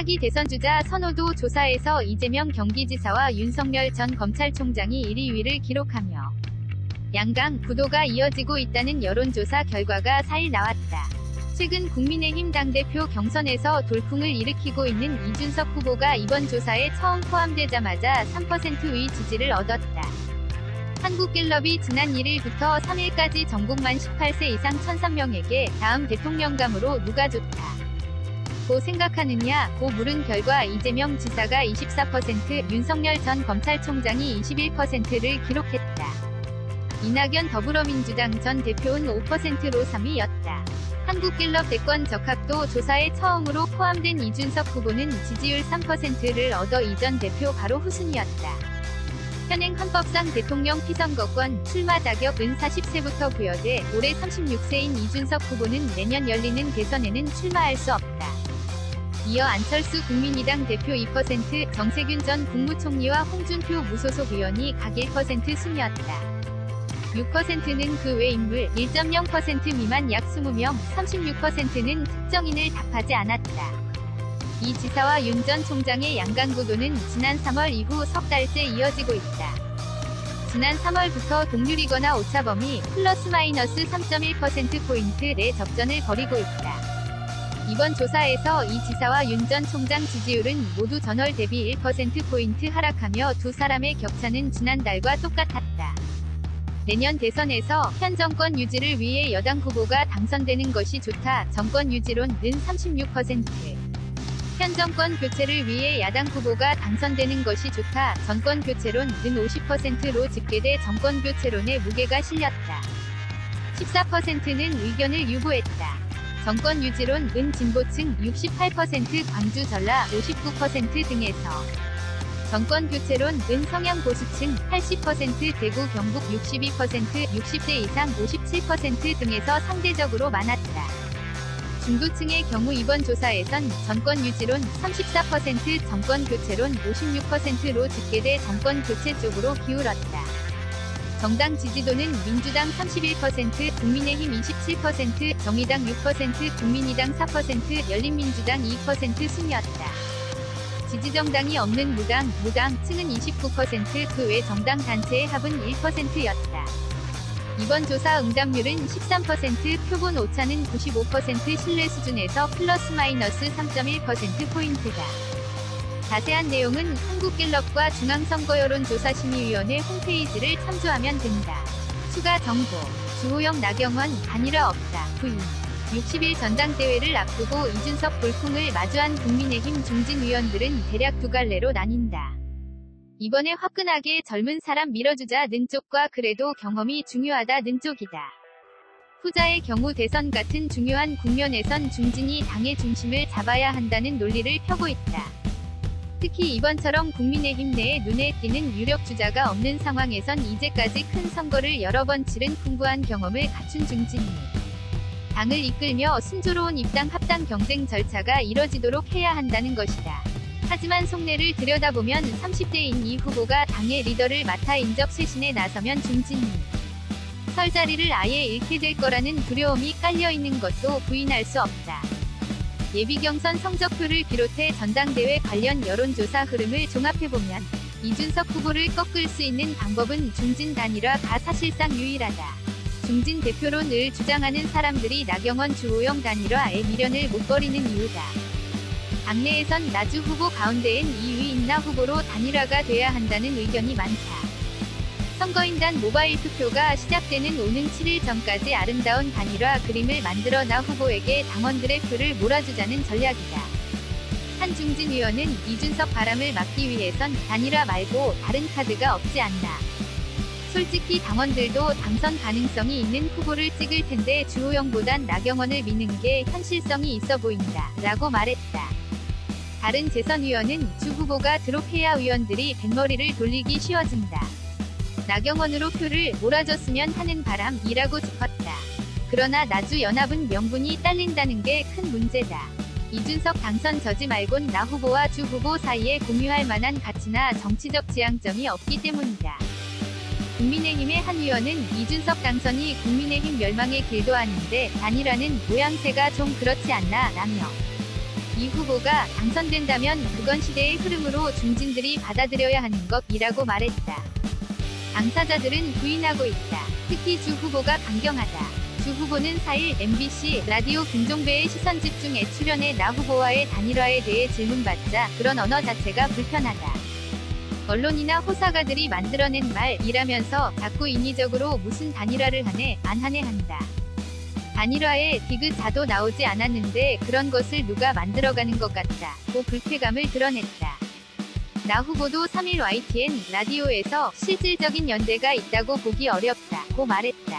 차기 대선주자 선호도 조사에서 이재명 경기지사와 윤석열 전 검찰총장이 1위 위를 기록하며 양강 구도가 이어지고 있다는 여론조사 결과가 4일 나왔다. 최근 국민의힘 당대표 경선에서 돌풍을 일으키고 있는 이준석 후보가 이번 조사에 처음 포함되자마자 3%의 지지를 얻었다. 한국갤럽이 지난 1일부터 3일까지 전국만 18세 이상 1,003명에게 다음 대통령감으로 누가 좋다 고 생각하느냐 고 물은 결과 이재명 지사가 24%, 윤석열 전 검찰총장이 21%를 기록했다. 이낙연 더불어민주당 전 대표는 5%로 3위였다. 한국갤럽 대권 적합도 조사에 처음으로 포함된 이준석 후보는 지지율 3%를 얻어 이전 대표 바로 후순위였다. 현행 헌법상 대통령 피선거권 출마 자격은 40세부터 부여돼 올해 36세인 이준석 후보는 내년 열리는 대선에는 출마할 수 없다. 이어 안철수 국민의당 대표 2%, 정세균 전 국무총리와 홍준표 무소속 의원이 각 1% 순이었다. 6%는 그 외 인물, 1.0% 미만 약 20명, 36%는 특정인을 답하지 않았다. 이 지사와 윤 전 총장의 양강구도는 지난 3월 이후 석 달째 이어지고 있다. 지난 3월부터 동률이거나 오차범위 플러스 마이너스 3.1%포인트 내 접전을 벌이고 있다. 이번 조사에서 이 지사와 윤 전 총장 지지율은 모두 전월 대비 1%포인트 하락하며 두 사람의 격차는 지난달과 똑같았다. 내년 대선에서 현 정권 유지를 위해 여당 후보가 당선되는 것이 좋다. 정권 유지론은 36%. 현 정권 교체를 위해 야당 후보가 당선되는 것이 좋다. 정권 교체론은 50%로 집계돼 정권 교체론의 무게가 실렸다. 14%는 의견을 유보했다. 정권 유지론은 진보층 68%, 광주 전라 59% 등에서, 정권 교체론은 성향 보수층 80%, 대구 경북 62%, 60대 이상 57% 등에서 상대적으로 많았다. 중도층의 경우 이번 조사에선 정권 유지론 34%, 정권 교체론 56%로 집계돼 정권 교체 쪽으로 기울었다. 정당 지지도는 민주당 31%, 국민의힘 27%, 정의당 6%, 국민의당 4%, 열린민주당 2% 순이었다. 지지정당이 없는 무당층은 29%, 그 외 정당 단체의 합은 1%였다. 이번 조사 응답률은 13%, 표본 오차는 95% 신뢰 수준에서 플러스 마이너스 3.1%포인트다. 자세한 내용은 한국갤럽과 중앙선거여론조사심의위원회 홈페이지를 참조하면 된다. 추가 정보. 주호영 나경원 단일화 없다. 부인. 60일 전당대회를 앞두고 이준석 돌풍을 마주한 국민의힘 중진 의원들은 대략 두 갈래로 나뉜다. 이번에 화끈하게 젊은 사람 밀어주자는 쪽과 그래도 경험이 중요하다는 쪽이다. 후자의 경우 대선 같은 중요한 국면에선 중진이 당의 중심을 잡아야 한다는 논리를 펴고 있다. 특히 이번처럼 국민의힘 내에 눈에 띄는 유력 주자가 없는 상황에선 이제까지 큰 선거를 여러 번 치른 풍부한 경험을 갖춘 중진이 당을 이끌며 순조로운 입당 합당 경쟁 절차가 이뤄지도록 해야 한다는 것이다. 하지만 속내를 들여다보면 30대인 이 후보가 당의 리더를 맡아 인적 쇄신에 나서면 중진이 설 자리를 아예 잃게 될 거라는 두려움이 깔려있는 것도 부인할 수 없다. 예비경선 성적표를 비롯해 전당대회 관련 여론조사 흐름을 종합해보면 이준석 후보를 꺾을 수 있는 방법은 중진 단일화가 사실상 유일하다. 중진 대표론을 주장하는 사람들이 나경원 주호영 단일화에 미련을 못 버리는 이유다. 당내에선 나주 후보 가운데엔 이유인나 후보로 단일화가 돼야 한다는 의견이 많다. 선거인단 모바일 투표가 시작되는 오는 7일 전까지 아름다운 단일화 그림을 만들어 나 후보에게 당원들의 표를 몰아주자는 전략이다. 한 중진 의원은 이준석 바람을 막기 위해선 단일화 말고 다른 카드가 없지 않나. 솔직히 당원들도 당선 가능성이 있는 후보를 찍을 텐데 주호영보단 나경원을 미는 게 현실성이 있어 보인다. 라고 말했다. 다른 재선 의원은 주 후보가 드롭해야 의원들이 뱃머리를 돌리기 쉬워진다. 나경원으로 표를 몰아줬으면 하는 바람이라고 짚었다. 그러나 나주 연합은 명분이 딸린다는 게 큰 문제다. 이준석 당선 저지 말곤 나 후보와 주 후보 사이에 공유할 만한 가치나 정치적 지향점이 없기 때문이다. 국민의힘의 한 의원은 이준석 당선이 국민의힘 멸망의 길도 아닌데 단일화는 모양새가 좀 그렇지 않나 라며 이 후보가 당선된다면 그건 시대의 흐름으로 중진들이 받아들여야 하는 것이라고 말했다. 당사자들은 부인하고 있다. 특히 주 후보가 강경하다. 주 후보는 4일 MBC 라디오 김종배의 시선집중에 출연해 나 후보와의 단일화에 대해 질문받자 그런 언어 자체가 불편하다. 언론이나 호사가들이 만들어낸 말이라면서 자꾸 인위적으로 무슨 단일화를 하네 안 하네 한다. 단일화에 디귿자도 나오지 않았는데 그런 것을 누가 만들어가는 것 같다 고 불쾌감을 드러냈다. 나 후보도 3일 YTN 라디오에서 실질적인 연대가 있다고 보기 어렵다 고 말했다.